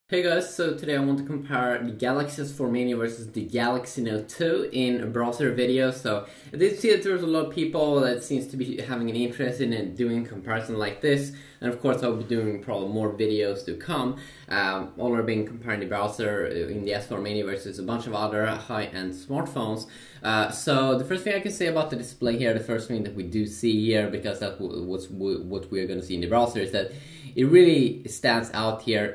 Hey guys, so today I want to compare the Galaxy S4 Mini versus the Galaxy Note 2 in a browser video. So I did see that there's a lot of people that seems to be having an interest in doing comparison like this, and of course I'll be doing probably more videos to come. All I've been comparing the browser in the S4 Mini versus a bunch of other high-end smartphones. So the first thing I can say about the display here, the first thing that we do see here, because that's what we're going to see in the browser, is that it really stands out here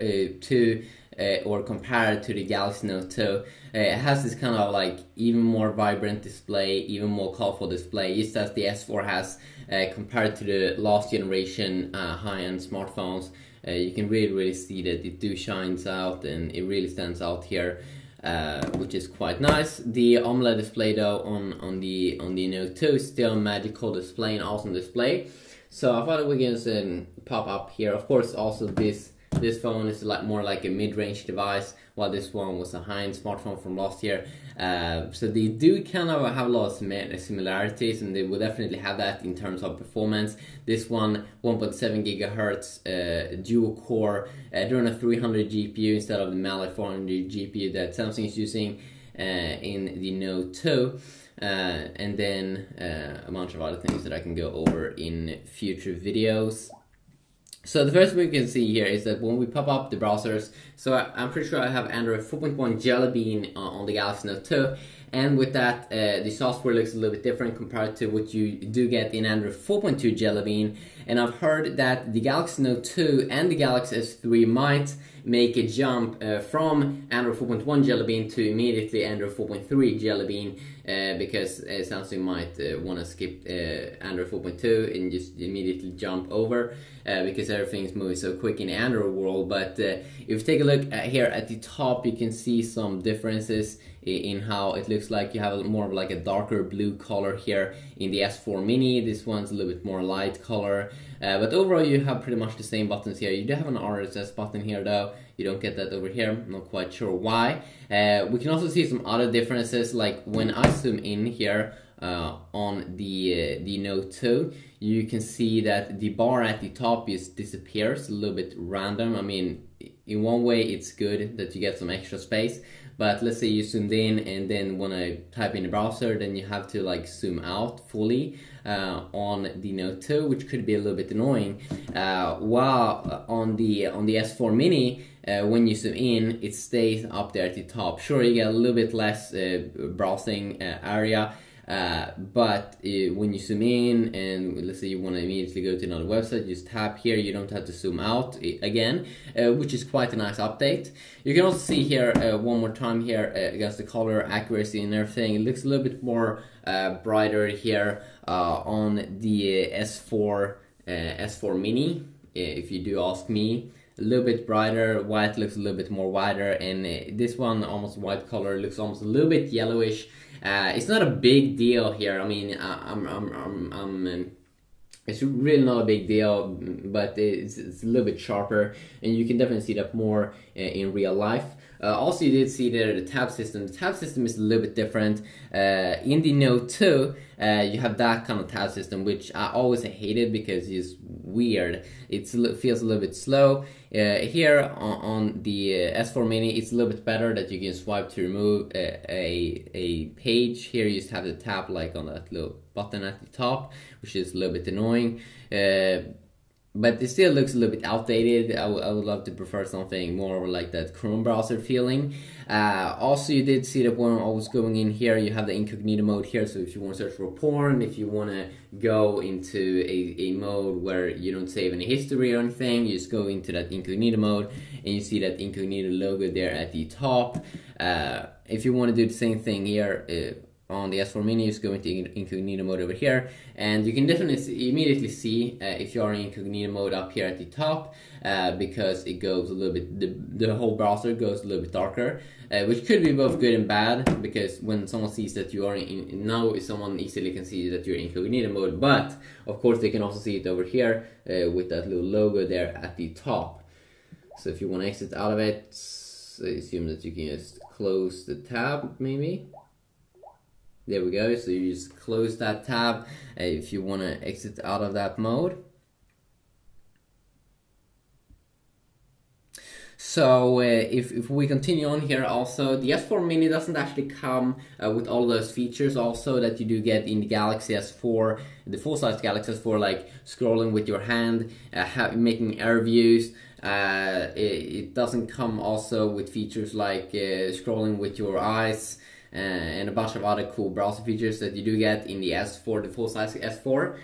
or compared to the Galaxy Note 2. It has this kind of like even more vibrant display, even more colorful display, just as the S4 has compared to the last generation high-end smartphones. You can really see that it do shines out and it really stands out here. Which is quite nice. The AMOLED display though on the Note 2 is still a magical display, an awesome display. So I thought we can just pop up here. Of course, also this phone is more like a mid-range device, while this one was a high-end smartphone from last year. So they do kind of have a lot of similarities, and they will definitely have that in terms of performance. This one, 1.7 gigahertz dual core, Adreno 300 GPU instead of the Mali 400 GPU that Samsung is using in the Note 2. And then a bunch of other things that I can go over in future videos. So the first thing we can see here is that when we pop up the browsers, so I'm pretty sure I have Android 4.1 Jelly Bean on the Galaxy Note 2, and with that the software looks a little bit different compared to what you do get in Android 4.2 Jelly Bean. And I've heard that the Galaxy Note 2 and the Galaxy S3 might make a jump from Android 4.1 Jelly Bean to immediately Android 4.3 Jelly Bean, because Samsung might want to skip Android 4.2 and just immediately jump over because everything's moving so quick in the Android world. But if you take a look here at the top, you can see some differences in how it looks like. You have more of like a darker blue color here in the S4 Mini. This one's a little bit more light color, but overall you have pretty much the same buttons here. You do have an RSS button here though. You don't get that over here. I'm not quite sure why. We can also see some other differences, like when I zoom in here on the Note 2, you can see that the bar at the top just disappears, a little bit random. I mean, in one way it's good that you get some extra space, but let's say you zoomed in and then when I type in the browser, then you have to like zoom out fully on the Note 2, which could be a little bit annoying. While on the S4 Mini, when you zoom in, it stays up there at the top. Sure, you get a little bit less browsing area, but when you zoom in and let's say you want to immediately go to another website, just tap here. You don't have to zoom out again, which is quite a nice update. You can also see here one more time here against the color accuracy and everything. It looks a little bit more brighter here on the S4 Mini, if you do ask me. A little bit brighter, white looks a little bit more wider, and this one, almost white color, looks almost a little bit yellowish. It's not a big deal here. I mean, it's really not a big deal, but it's a little bit sharper, and you can definitely see that more in real life. Also, you did see the tab system. The tab system is a little bit different. In the Note 2, you have that kind of tab system, which I always hated because it's weird. It feels a little bit slow. Here on the S4 Mini, it's a little bit better that you can swipe to remove a page. Here you just have to tap like on that little button at the top, which is a little bit annoying. But it still looks a little bit outdated. I would love to prefer something more like that Chrome browser feeling. Also, you did see that when I was going in here, you have the incognito mode here. So if you want to search for porn, if you want to go into a mode where you don't save any history or anything, you just go into that incognito mode and you see that incognito logo there at the top. If you want to do the same thing here, on the S4 Mini, just go into incognito mode over here, and you can definitely immediately see if you are in incognito mode up here at the top, because it goes a little bit, the whole browser goes a little bit darker, which could be both good and bad, because when someone sees that you are now someone easily can see that you're in incognito mode, but of course they can also see it over here with that little logo there at the top. So if you want to exit out of it, I assume that you can just close the tab maybe. There we go, so you just close that tab if you want to exit out of that mode. So if we continue on here, also the S4 Mini doesn't actually come with all those features also that you do get in the Galaxy S4, the full-size Galaxy S4, like scrolling with your hand, making air views. It doesn't come also with features like scrolling with your eyes, and a bunch of other cool browser features that you do get in the S4, the full-size S4.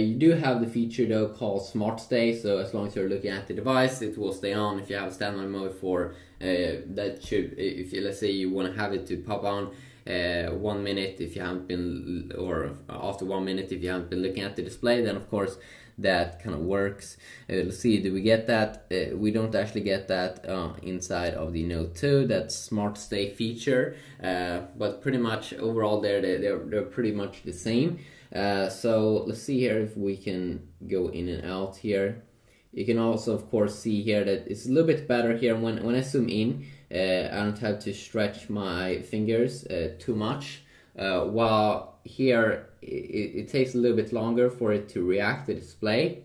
You do have the feature though called Smart Stay, so as long as you're looking at the device, it will stay on. If you have a standby mode for that, should, if you, let's say you want to have it to pop on 1 minute if you haven't been, or after 1 minute if you haven't been looking at the display, then of course that kind of works. Let's see, do we get that? We don't actually get that inside of the Note 2, that Smart Stay feature, but pretty much overall they're pretty much the same. So let's see here if we can go in and out here. You can also of course see here that it's a little bit better here when I zoom in. I don't have to stretch my fingers too much, while here it takes a little bit longer for it to react to the display.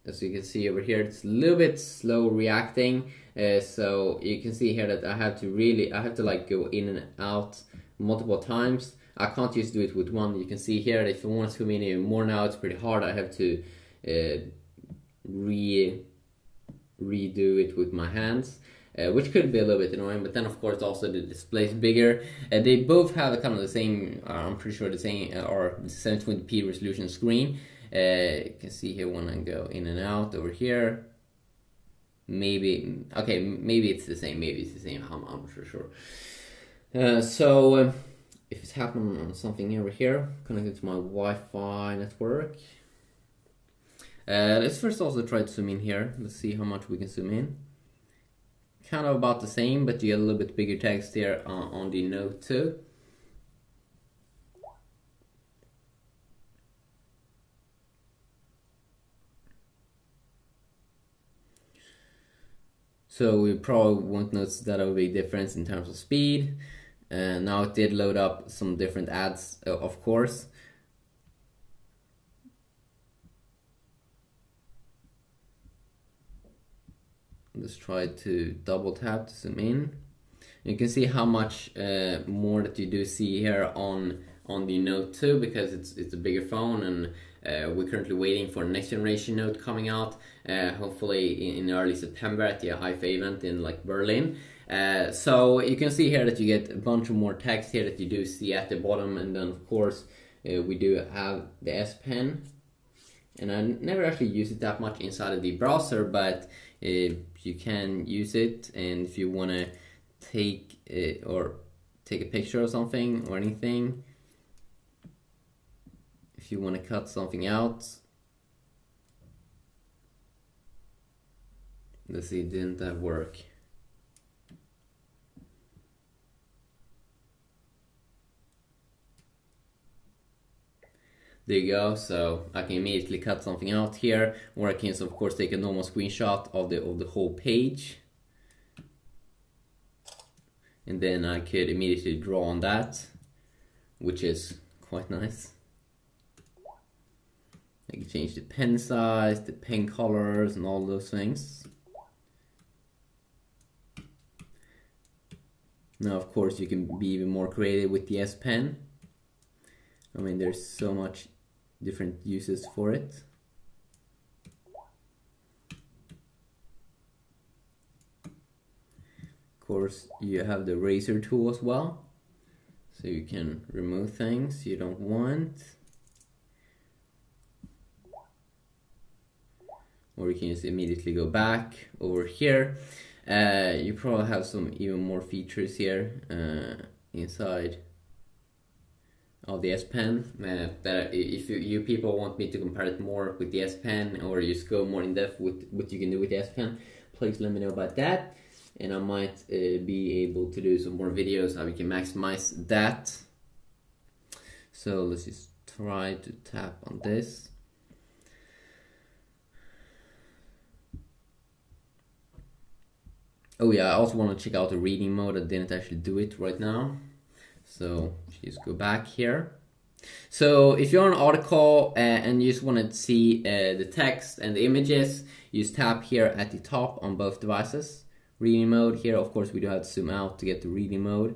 As you can see over here, it's a little bit slow reacting, so you can see here that I have to like go in and out multiple times. I can't just do it with one. You can see here that if I want to zoom in even more now, it's pretty hard. I have to redo it with my hands. Which could be a little bit annoying, but then of course also the display is bigger. They both have kind of the same, I'm pretty sure the same, or 720p resolution screen. You can see here when I go in and out over here. Maybe it's the same. I'm not sure. So if it's happening on something over here, connected to my Wi-Fi network. Let's first also try to zoom in here. Let's see how much we can zoom in. Kind of about the same, but you get a little bit bigger text here on the Note 2. So we probably won't notice that of a big difference in terms of speed. Now it did load up some different ads, of course. Let's try to double tap to zoom in. You can see how much more that you do see here on the Note 2, because it's a bigger phone, and we're currently waiting for the next generation Note coming out, hopefully in early September at the IFA event in like Berlin. So you can see here that you get a bunch of more text here that you do see at the bottom, and then of course we do have the S Pen, and I never actually use it that much inside of the browser, but you can use it, and if you want to take a picture of something or anything, if you want to cut something out. Let's see, didn't that work? There you go, so I can immediately cut something out here, or I can of course take a normal screenshot of the whole page, and then I could immediately draw on that, which is quite nice. I can change the pen size, the pen colors, and all those things. Now of course you can be even more creative with the S Pen. I mean, there's so much different uses for it. Of course, you have the eraser tool as well, so you can remove things you don't want, or you can just immediately go back over here. You probably have some even more features here inside of the S Pen, that if you people want me to compare it more with the S Pen, or just go more in depth with what you can do with the S Pen, please let me know about that, and I might be able to do some more videos how we can maximize that. So let's just try to tap on this. Oh yeah, I also want to check out the reading mode. I didn't actually do it right now. So just go back here. So if you're on an article and you just want to see the text and the images, you just tap here at the top on both devices. Reading mode here, of course we do have to zoom out to get to reading mode.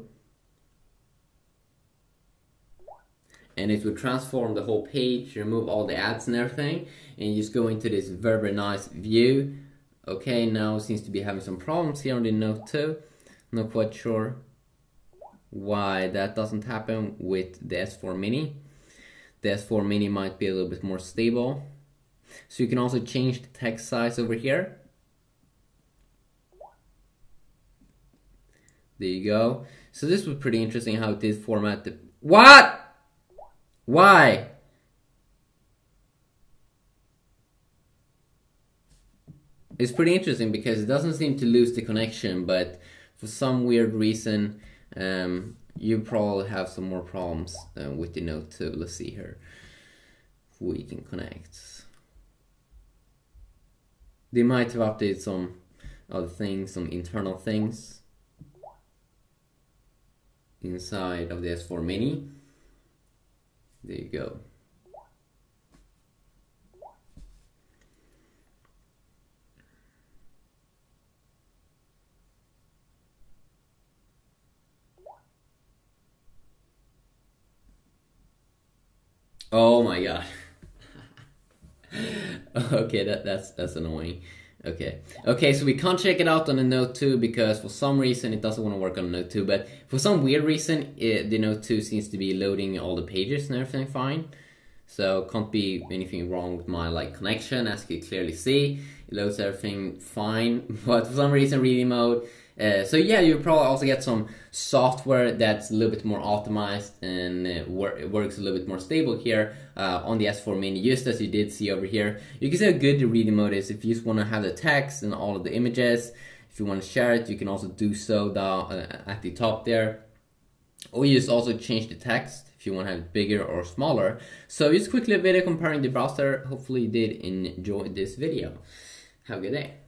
And it will transform the whole page, remove all the ads and everything, and you just go into this very, very nice view. Okay, now it seems to be having some problems here on the Note 2. Not quite sure why that doesn't happen with the S4 Mini. The S4 Mini might be a little bit more stable. So you can also change the text size over here. There you go. So this was pretty interesting how it did format the... What? Why? It's pretty interesting because it doesn't seem to lose the connection, but for some weird reason, you probably have some more problems with the Note 2. Let's see here if we can connect. They might have updated some other things, some internal things inside of the S4 Mini. There you go. Oh my god. Okay, that's annoying. Okay, so we can't check it out on the Note 2 because for some reason it doesn't want to work on the Note 2, but for some weird reason the Note 2 seems to be loading all the pages and everything fine. So can't be anything wrong with my connection, as you can clearly see. It loads everything fine, but for some reason reading mode. So yeah, you'll probably also get some software that's a little bit more optimized and works a little bit more stable here on the S4 Mini, just as you did see over here. You can see how good the reading mode is if you just want to have the text and all of the images. If you want to share it, you can also do so down at the top there. Or you just also change the text if you want to have it bigger or smaller. So just quickly a video comparing the browser. Hopefully you did enjoy this video. Have a good day.